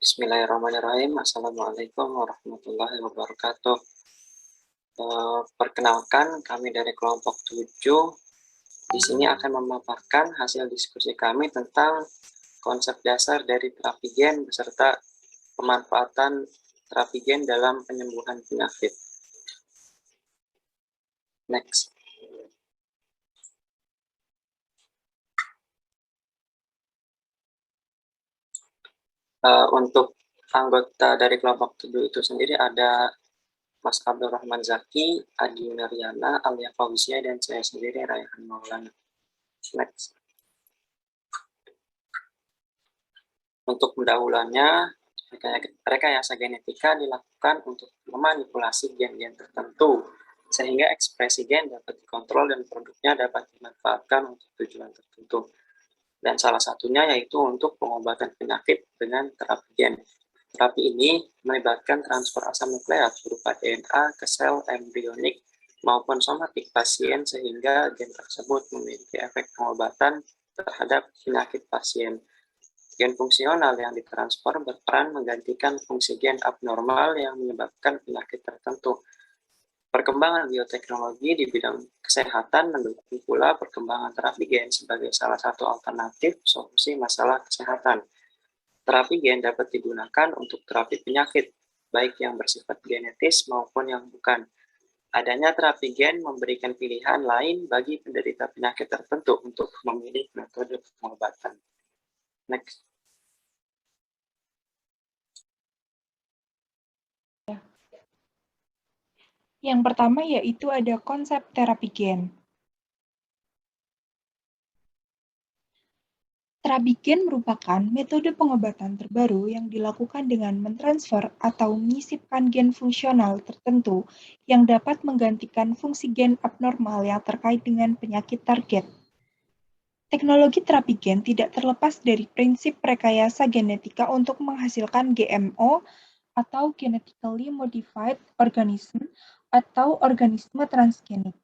Bismillahirrahmanirrahim. Assalamualaikum warahmatullahi wabarakatuh. Perkenalkan, kami dari kelompok 7 di sini akan memaparkan hasil diskusi kami tentang konsep dasar dari terapi gen beserta pemanfaatan terapi gen dalam penyembuhan penyakit. Next. Untuk anggota dari kelompok 7 itu sendiri ada Mas Abdul Rahman Zaki, Adi Naryana, Alia Fauzia, dan saya sendiri Raihan Maulana. Next. Untuk pendahuluannya, rekayasa genetika dilakukan untuk memanipulasi gen-gen tertentu, sehingga ekspresi gen dapat dikontrol dan produknya dapat dimanfaatkan untuk tujuan tertentu. Dan salah satunya yaitu untuk pengobatan penyakit dengan terapi gen. Terapi ini melibatkan transfer asam nukleat berupa DNA ke sel embrionik maupun somatik pasien sehingga gen tersebut memiliki efek pengobatan terhadap penyakit pasien. Gen fungsional yang ditransfer berperan menggantikan fungsi gen abnormal yang menyebabkan penyakit tertentu. Perkembangan bioteknologi di bidang kesehatan mendukung pula perkembangan terapi gen sebagai salah satu alternatif solusi masalah kesehatan. Terapi gen dapat digunakan untuk terapi penyakit, baik yang bersifat genetis maupun yang bukan. Adanya terapi gen memberikan pilihan lain bagi penderita penyakit tertentu untuk memilih metode pengobatan. Next. Yang pertama yaitu ada konsep terapi gen. Terapi gen merupakan metode pengobatan terbaru yang dilakukan dengan mentransfer atau menyisipkan gen fungsional tertentu yang dapat menggantikan fungsi gen abnormal yang terkait dengan penyakit target. Teknologi terapi gen tidak terlepas dari prinsip rekayasa genetika untuk menghasilkan GMO atau Genetically Modified Organism atau organisme transgenik.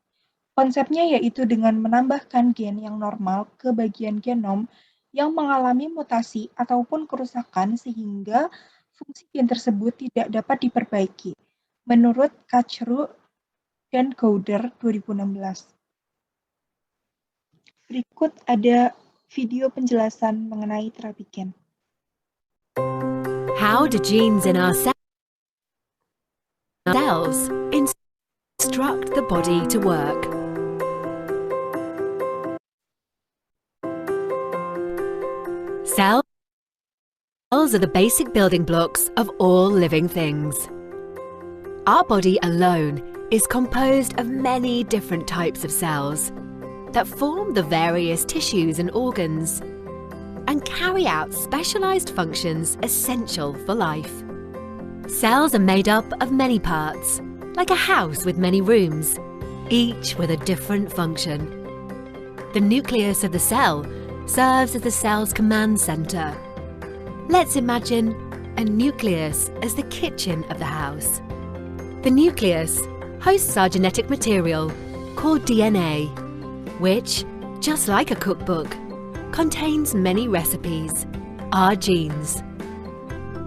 Konsepnya yaitu dengan menambahkan gen yang normal ke bagian genom yang mengalami mutasi ataupun kerusakan sehingga fungsi gen tersebut tidak dapat diperbaiki, menurut Kachru dan Gouder 2016. Berikut ada video penjelasan mengenai terapi gen. How do genes in our cells instruct the body to work? Cells are the basic building blocks of all living things. Our body alone is composed of many different types of cells that form the various tissues and organs and carry out specialized functions essential for life. Cells are made up of many parts, like a house with many rooms, each with a different function. The nucleus of the cell serves as the cell's command center. Let's imagine a nucleus as the kitchen of the house. The nucleus hosts our genetic material, called DNA, which, just like a cookbook, contains many recipes, our genes.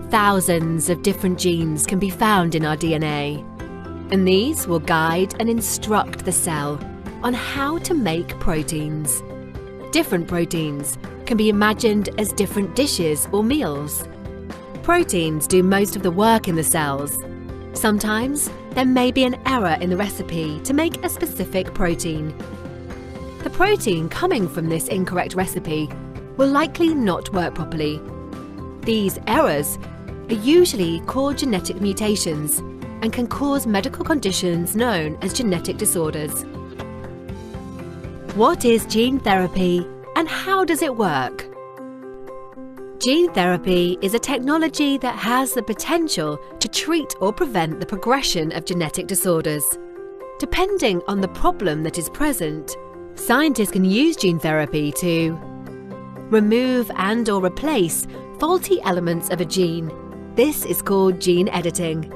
Thousands of different genes can be found in our DNA, and these will guide and instruct the cell on how to make proteins. Different proteins can be imagined as different dishes or meals. Proteins do most of the work in the cells. Sometimes there may be an error in the recipe to make a specific protein. The protein coming from this incorrect recipe will likely not work properly. These errors are usually called genetic mutations and can cause medical conditions known as genetic disorders. What is gene therapy and how does it work? Gene therapy is a technology that has the potential to treat or prevent the progression of genetic disorders. Depending on the problem that is present, scientists can use gene therapy to remove and/or replace faulty elements of a gene. This is called gene editing.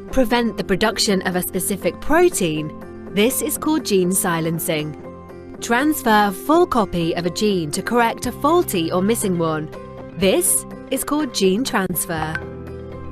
Prevent the production of a specific protein. This is called gene silencing. Transfer a full copy of a gene to correct a faulty or missing one. This is called gene transfer.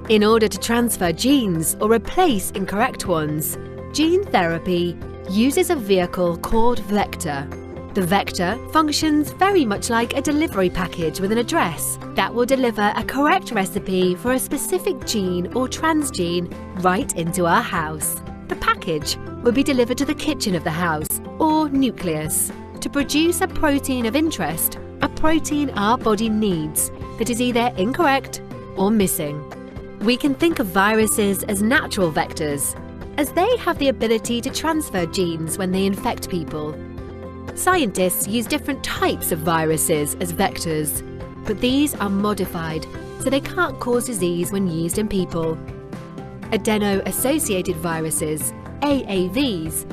In order to transfer genes or replace incorrect ones, gene therapy uses a vehicle called vector. The vector functions very much like a delivery package with an address that will deliver a correct recipe for a specific gene or transgene right into our house. The package will be delivered to the kitchen of the house, or nucleus, to produce a protein of interest, a protein our body needs that is either incorrect or missing. We can think of viruses as natural vectors, as they have the ability to transfer genes when they infect people. Scientists use different types of viruses as vectors, but these are modified so they can't cause disease when used in people. Adeno-associated viruses, AAVs,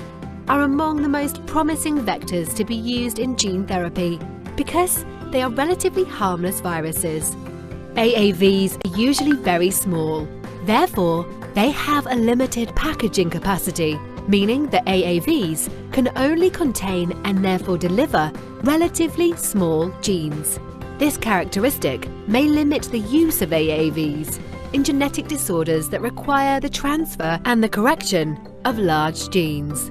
are among the most promising vectors to be used in gene therapy because they are relatively harmless viruses. AAVs are usually very small, therefore they have a limited packaging capacity, meaning that AAVs can only contain and therefore deliver relatively small genes. This characteristic may limit the use of AAVs in genetic disorders that require the transfer and the correction of large genes.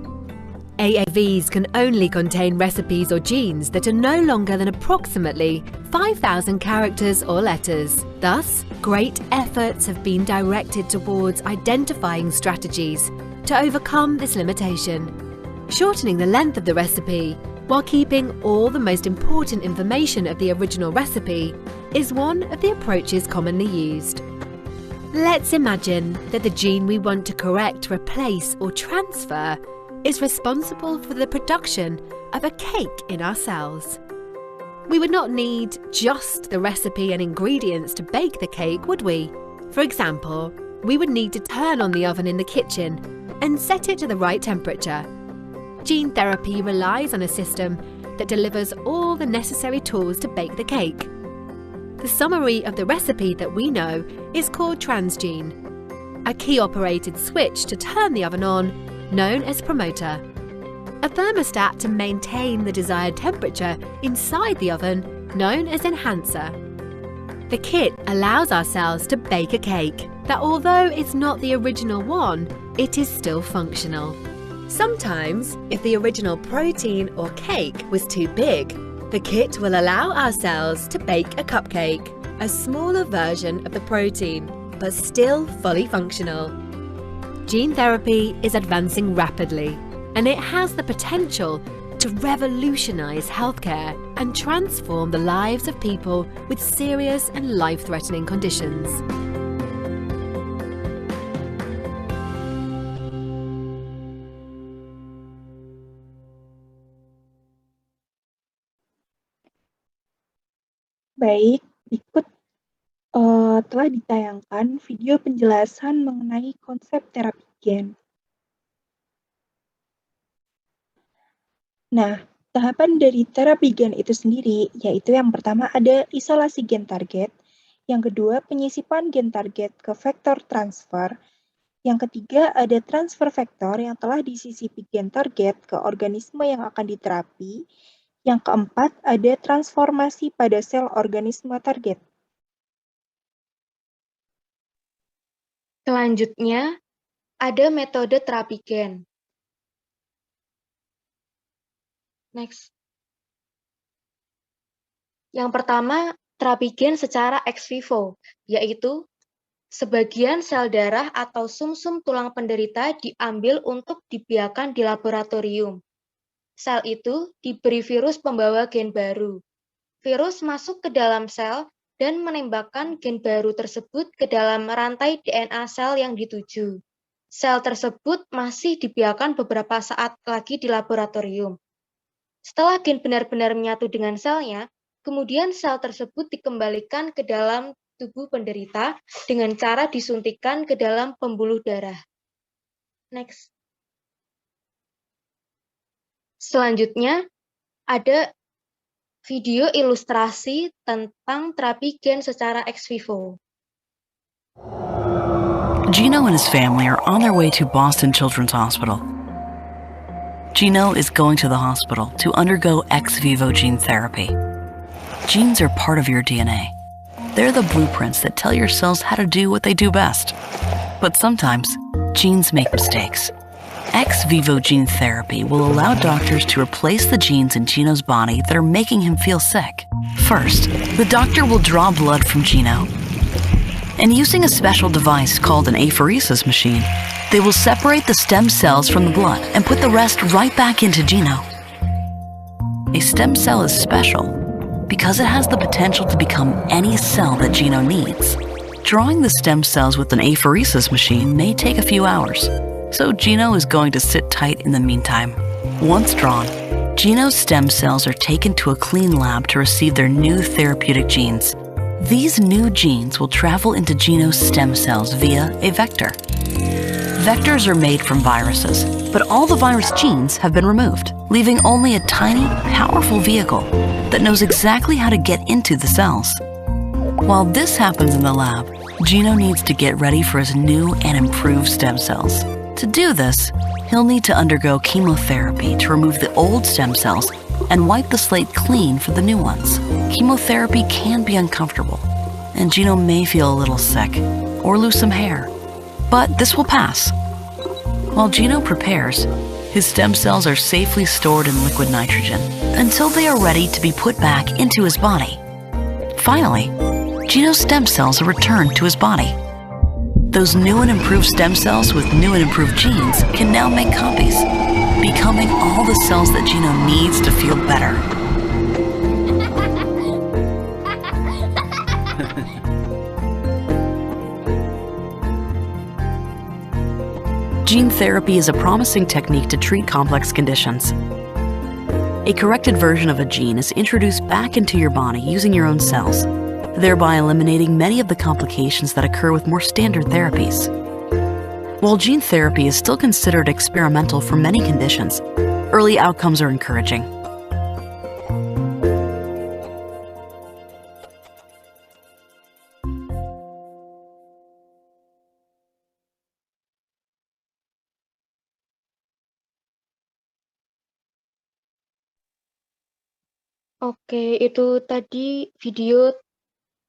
AAVs can only contain recipes or genes that are no longer than approximately 5,000 characters or letters. Thus, great efforts have been directed towards identifying strategies to overcome this limitation. Shortening the length of the recipe while keeping all the most important information of the original recipe is one of the approaches commonly used. Let's imagine that the gene we want to correct, replace, or transfer is responsible for the production of a cake in our cells. We would not need just the recipe and ingredients to bake the cake, would we? For example, we would need to turn on the oven in the kitchen and set it to the right temperature. Gene therapy relies on a system that delivers all the necessary tools to bake the cake. The summary of the recipe that we know is called transgene, a key-operated switch to turn the oven on, known as promoter, a thermostat to maintain the desired temperature inside the oven, known as enhancer. The kit allows our cells to bake a cake that, although it's not the original one, it is still functional. Sometimes, if the original protein or cake was too big, the kit will allow our cells to bake a cupcake, a smaller version of the protein, but still fully functional. Gene therapy is advancing rapidly, and it has the potential to revolutionize healthcare and transform the lives of people with serious and life-threatening conditions. Baik, berikut telah ditayangkan video penjelasan mengenai konsep terapi gen. Nah, tahapan dari terapi gen itu sendiri, yaitu yang pertama ada isolasi gen target, yang kedua penyisipan gen target ke vektor transfer, yang ketiga ada transfer vektor yang telah disisipi gen target ke organisme yang akan diterapi, yang keempat ada transformasi pada sel organisme target. Selanjutnya, ada metode terapi gen. Next. Yang pertama, terapi gen secara ex vivo, yaitu sebagian sel darah atau sumsum tulang penderita diambil untuk dibiarkan di laboratorium. Sel itu diberi virus pembawa gen baru. Virus masuk ke dalam sel dan menembakkan gen baru tersebut ke dalam rantai DNA sel yang dituju. Sel tersebut masih dibiarkan beberapa saat lagi di laboratorium. Setelah gen benar-benar menyatu dengan selnya, kemudian sel tersebut dikembalikan ke dalam tubuh penderita dengan cara disuntikkan ke dalam pembuluh darah. Next. Selanjutnya, ada video ilustrasi tentang terapi gen secara ex vivo. Gino and his family are on their way to Boston Children's Hospital. Gino is going to the hospital to undergo ex vivo gene therapy. Genes are part of your DNA. They're the blueprints that tell your cells how to do what they do best. But sometimes, genes make mistakes. Ex vivo gene therapy will allow doctors to replace the genes in Gino's body that are making him feel sick. First, the doctor will draw blood from Gino. And using a special device called an apheresis machine, they will separate the stem cells from the blood and put the rest right back into Gino. A stem cell is special because it has the potential to become any cell that Gino needs. Drawing the stem cells with an apheresis machine may take a few hours, so Gino is going to sit tight in the meantime. Once drawn, Gino's stem cells are taken to a clean lab to receive their new therapeutic genes. These new genes will travel into Gino's stem cells via a vector. Vectors are made from viruses, but all the virus genes have been removed, leaving only a tiny, powerful vehicle that knows exactly how to get into the cells. While this happens in the lab, Gino needs to get ready for his new and improved stem cells. To do this, he'll need to undergo chemotherapy to remove the old stem cells and wipe the slate clean for the new ones. Chemotherapy can be uncomfortable, and Gino may feel a little sick or lose some hair, but this will pass. While Gino prepares, his stem cells are safely stored in liquid nitrogen until they are ready to be put back into his body. Finally, Gino's stem cells are returned to his body. Those new and improved stem cells with new and improved genes can now make copies, becoming all the cells that Gino needs to feel better. Gene therapy is a promising technique to treat complex conditions. A corrected version of a gene is introduced back into your body using your own cells, thereby eliminating many of the complications that occur with more standard therapies. While gene therapy is still considered experimental for many conditions, early outcomes are encouraging. Oke, itu tadi video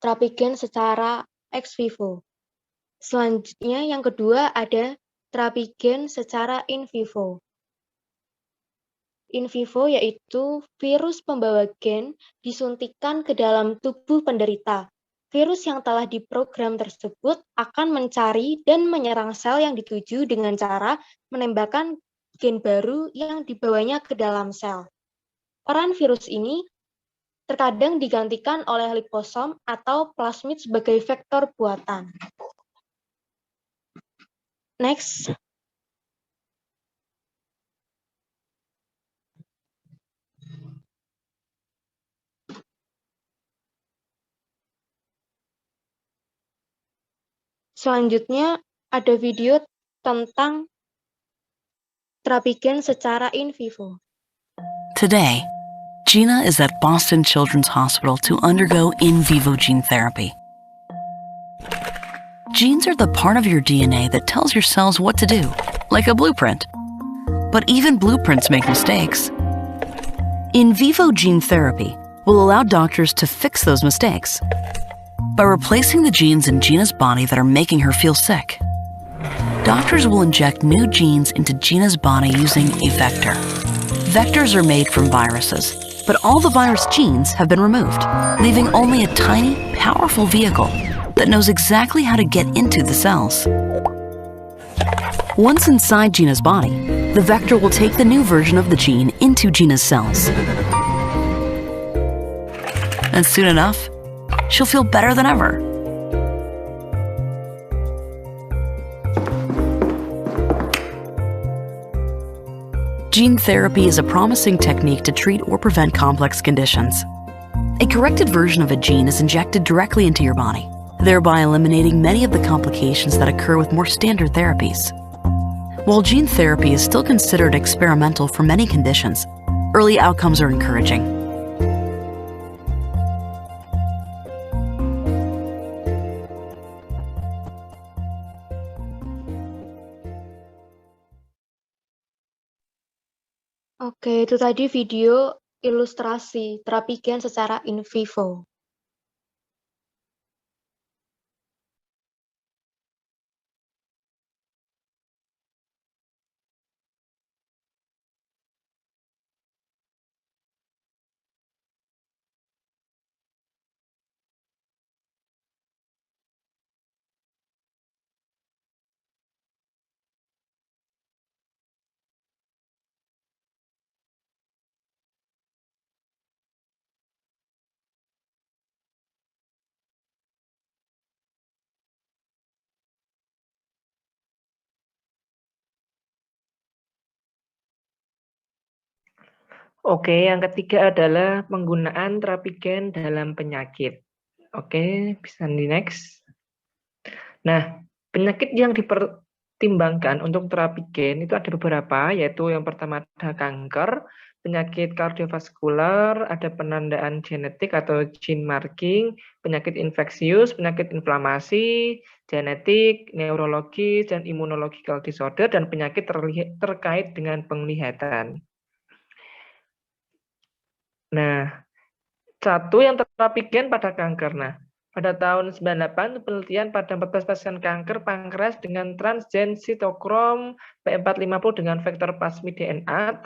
terapi gen secara ex vivo. Selanjutnya yang kedua ada terapi gen secara in vivo. In vivo yaitu virus pembawa gen disuntikkan ke dalam tubuh penderita. Virus yang telah diprogram tersebut akan mencari dan menyerang sel yang dituju dengan cara menembakkan gen baru yang dibawanya ke dalam sel. Peran virus ini terkadang digantikan oleh liposom atau plasmid sebagai vektor buatan. Next. Selanjutnya ada video tentang terapi gen secara in vivo. Today, Gina is at Boston Children's Hospital to undergo in vivo gene therapy. Genes are the part of your DNA that tells your cells what to do, like a blueprint. But even blueprints make mistakes. In vivo gene therapy will allow doctors to fix those mistakes by replacing the genes in Gina's body that are making her feel sick. Doctors will inject new genes into Gina's body using a vector. Vectors are made from viruses, but all the virus genes have been removed, leaving only a tiny, powerful vehicle that knows exactly how to get into the cells. Once inside Gina's body, the vector will take the new version of the gene into Gina's cells. And soon enough, she'll feel better than ever. Gene therapy is a promising technique to treat or prevent complex conditions. A corrected version of a gene is injected directly into your body, thereby eliminating many of the complications that occur with more standard therapies. While gene therapy is still considered experimental for many conditions, early outcomes are encouraging. Oke, itu tadi video ilustrasi terapi gen secara in vivo. Oke, yang ketiga adalah penggunaan terapi gen dalam penyakit. Oke, bisa di next. Nah, penyakit yang dipertimbangkan untuk terapi gen itu ada beberapa, yaitu yang pertama ada kanker, penyakit kardiovaskular, ada penandaan genetik atau gene marking, penyakit infeksius, penyakit inflamasi, genetik, neurologis, dan immunological disorder, dan penyakit terkait dengan penglihatan. Nah, satu yang terapi gen pada kanker. Nah, pada tahun 98, penelitian pada 14 pasien kanker pankreas dengan transgen sitokrom P450 dengan vektor plasmid DNA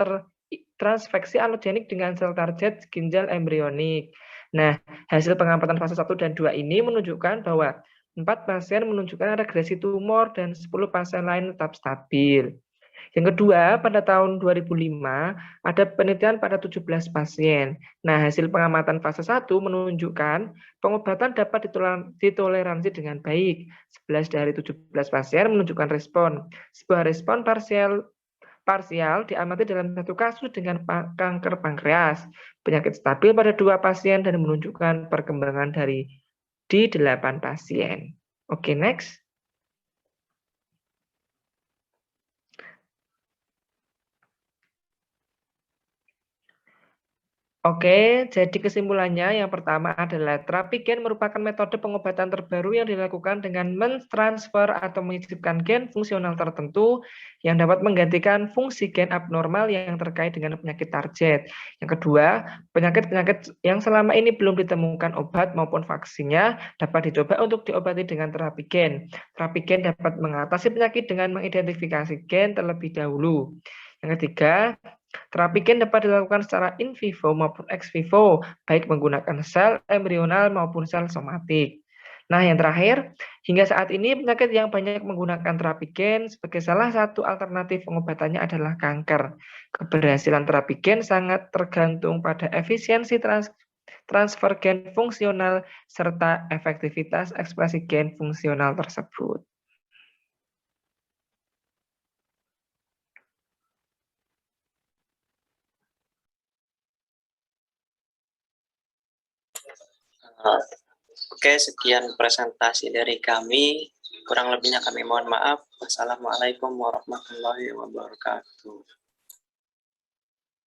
transfeksi alogenik dengan sel target ginjal embrionik. Nah, hasil pengamatan fase 1 dan 2 ini menunjukkan bahwa 4 pasien menunjukkan regresi tumor dan 10 pasien lain tetap stabil. Yang kedua, pada tahun 2005, ada penelitian pada 17 pasien. Nah, hasil pengamatan fase 1 menunjukkan pengobatan dapat ditoleransi dengan baik. 11 dari 17 pasien menunjukkan respon. Sebuah respon parsial diamati dalam satu kasus dengan kanker pankreas. Penyakit stabil pada 2 pasien dan menunjukkan perkembangan di 8 pasien. Oke, next. Oke, jadi kesimpulannya yang pertama adalah terapi gen merupakan metode pengobatan terbaru yang dilakukan dengan mentransfer atau menyisipkan gen fungsional tertentu yang dapat menggantikan fungsi gen abnormal yang terkait dengan penyakit target. Yang kedua, penyakit-penyakit yang selama ini belum ditemukan obat maupun vaksinnya dapat dicoba untuk diobati dengan terapi gen. Terapi gen dapat mengatasi penyakit dengan mengidentifikasi gen terlebih dahulu. Yang ketiga, terapi gen dapat dilakukan secara in vivo maupun ex vivo, baik menggunakan sel embrional maupun sel somatik. Nah, yang terakhir, hingga saat ini penyakit yang banyak menggunakan terapi gen sebagai salah satu alternatif pengobatannya adalah kanker. Keberhasilan terapi gen sangat tergantung pada efisiensi transfer gen fungsional serta efektivitas ekspresi gen fungsional tersebut. Oke, sekian presentasi dari kami. Kurang lebihnya kami mohon maaf. Wassalamualaikum warahmatullahi wabarakatuh.